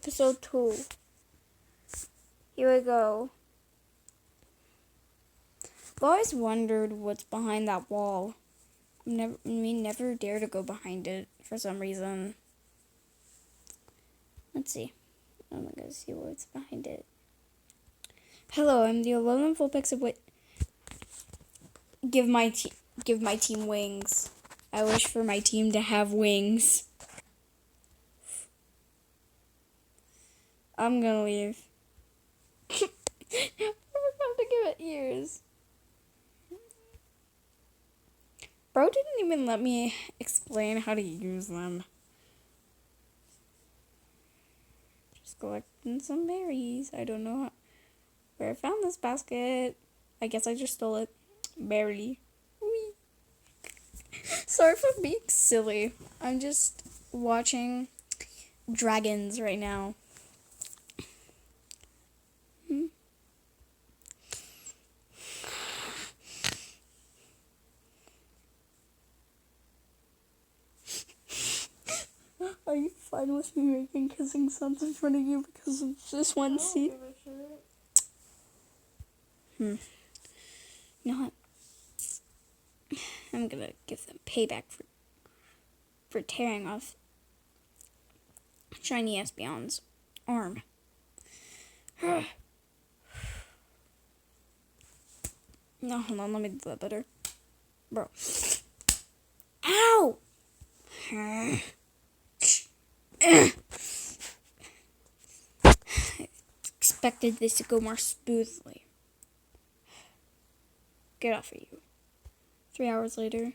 episode 2. Here we go. I've always wondered what's behind that wall. We never dare to go behind it for some reason. Let's see. I'm gonna see what's behind it. Hello, I'm the 11 full picks of what. Give my team wings. I wish for my team to have wings. I'm gonna leave. I forgot to give it ears. Bro didn't even let me explain how to use them. Just collecting some berries. I don't know where I found this basket. I guess I just stole it. Barely. Whee. Sorry for being silly. I'm just watching dragons right now. Are you fine with me making kissing sounds in front of you because of this one scene? Not. I'm gonna give them payback for tearing off shiny Espeon's arm. No, hold on, let me do that better. Bro. Ow! I expected this to go more smoothly. Get off of you. 3 hours later.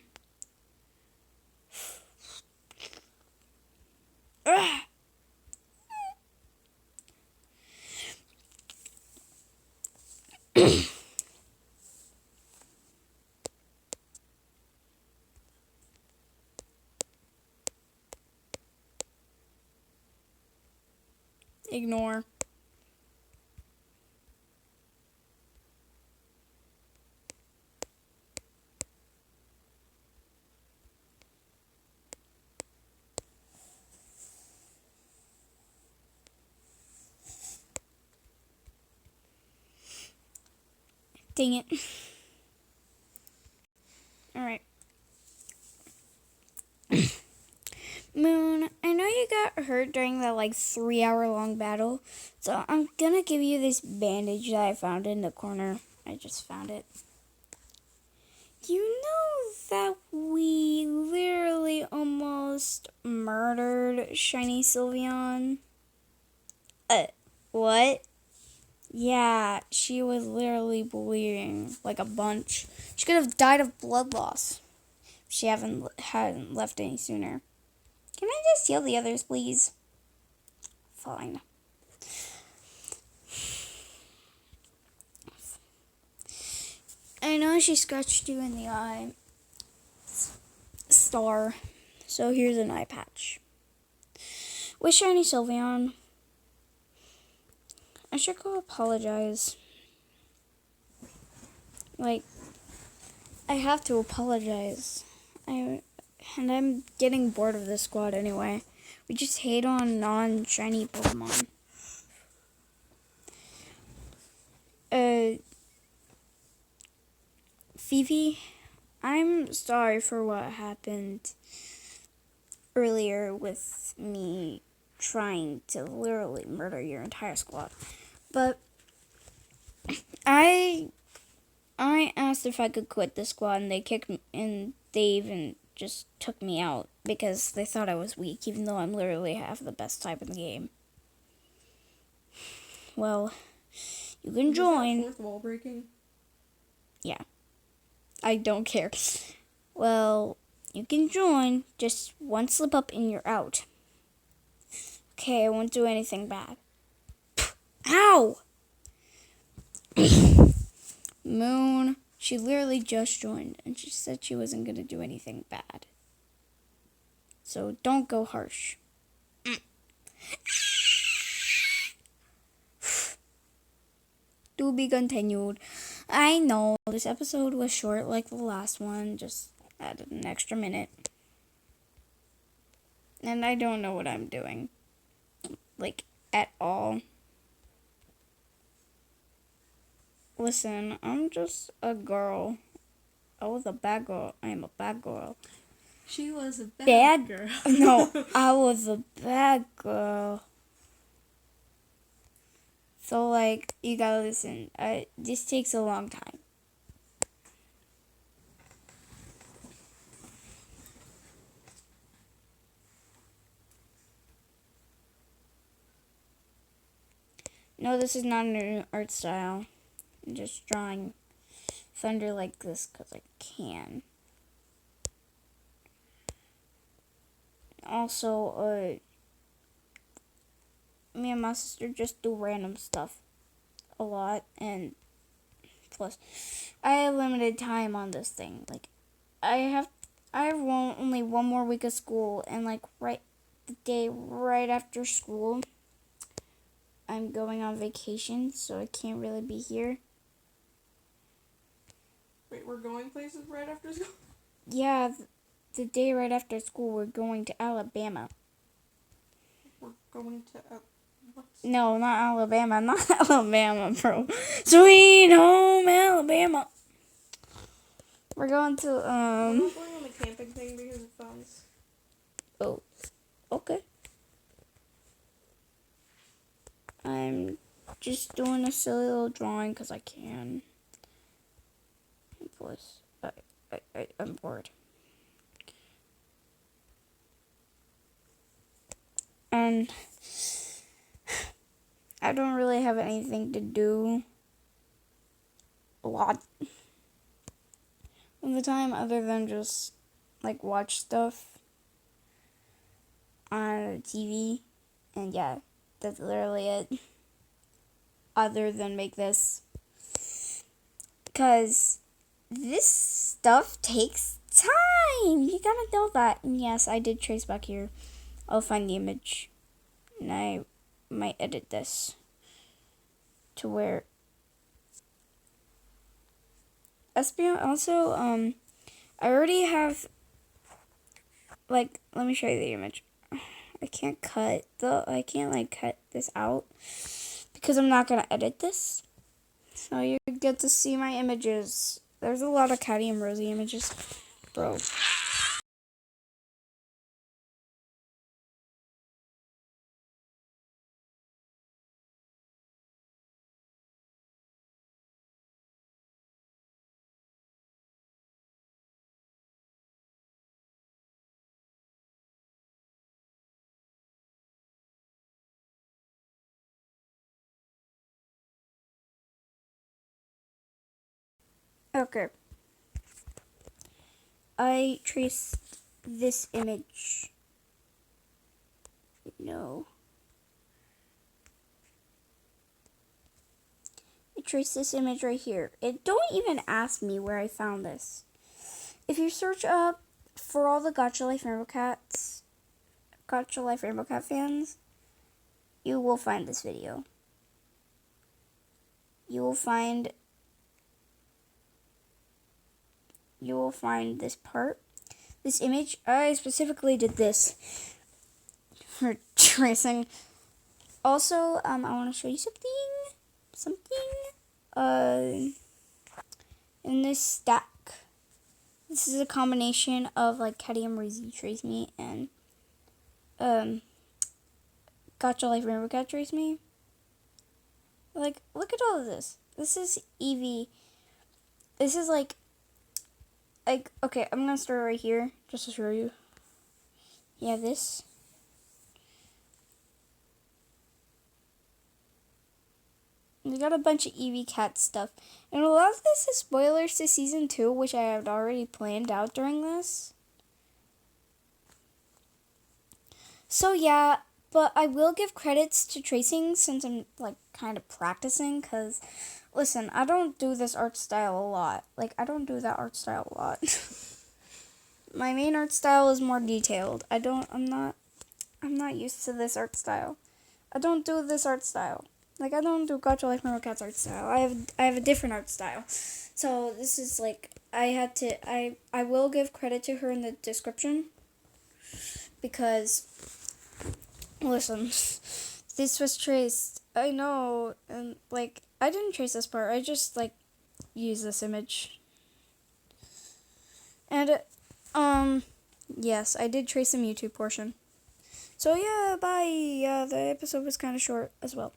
Ignore. Dang it. Alright. Moon, I know you got hurt during that 3-hour long battle, so I'm gonna give you this bandage that I found in the corner. I just found it. You know that we literally almost murdered Shiny Sylveon? What? Yeah, she was literally bleeding like a bunch. She could have died of blood loss if she hadn't left any sooner. Can I just heal the others, please? Fine. I know she scratched you in the eye. Star. So here's an eye patch. With Shiny Sylveon, I should go apologize. I have to apologize. And I'm getting bored of this squad anyway. We just hate on non-shiny Pokemon. Eevee, I'm sorry for what happened earlier with me trying to literally murder your entire squad. But I asked if I could quit the squad, and they kicked me, and they even just took me out because they thought I was weak, even though I'm literally half the best type in the game. Well, you can join. Fourth wall breaking? Yeah. I don't care. Well, you can join. Just one slip up and you're out. Okay, I won't do anything bad. Ow! Moon, she literally just joined, and she said she wasn't going to do anything bad. So don't go harsh. To be continued. I know this episode was short like the last one, just added an extra minute. And I don't know what I'm doing. at all. Listen, I'm just a girl. I was a bad girl. I am a bad girl. She was a bad girl. No, I was a bad girl. So, like, you gotta listen. This takes a long time. No, this is not a new art style. I'm just drawing thunder like this because I can. Also, me and my sister just do random stuff a lot, and plus, I have limited time on this thing. Like, I have only one more week of school, and like the day right after school, I'm going on vacation, so I can't really be here. Wait, we're going places right after school? Yeah, the day right after school, we're going to Alabama. We're going to what? No, not Alabama. Not Alabama, bro. Sweet home Alabama. We're going to, We're not going on the camping thing because of phones. Oh, okay. I'm just doing a silly little drawing because I can. And plus, I'm bored. And I don't really have anything to do a lot of the time other than just like watch stuff on TV. And yeah, that's literally it. Other than make this. Because this stuff takes time. You gotta know that. And yes, I did trace back here. I'll find the image. And I might edit this to where also, I already have, like, let me show you the image. I can't cut this out because I'm not gonna edit this. So you get to see my images. There's a lot of Caddy and Rosie images, bro. Okay. I traced this image. No. I traced this image right here. It don't even ask me where I found this. If you search up for all the Gotcha Life Rainbow Cat fans, you will find this video. You will find this part, this image. I specifically did this for tracing. Also, I want to show you something. In this stack, this is a combination of like Caddy and Breezy Trace Me and Gotcha Life Rainbow Cat Trace Me. Like, look at all of this. This is eevee. This is like, okay, I'm gonna start right here just to show you. Yeah, this. We got a bunch of eevee cat stuff. And a lot of this is spoilers to season 2, which I had already planned out during this. So yeah, but I will give credits to tracing since I'm like kind of practicing, because listen, I don't do this art style a lot. Like, I don't do that art style a lot. My main art style is more detailed. I'm not used to this art style. I don't do this art style. Like, I don't do Gotcha Life Rainbow Cat's art style. I have a different art style. So this is like, I will give credit to her in the description, because listen, this was traced. I know, and like I didn't trace this part. I just like used this image. And yes, I did trace some YouTube portion. So yeah, bye. The episode was kind of short as well.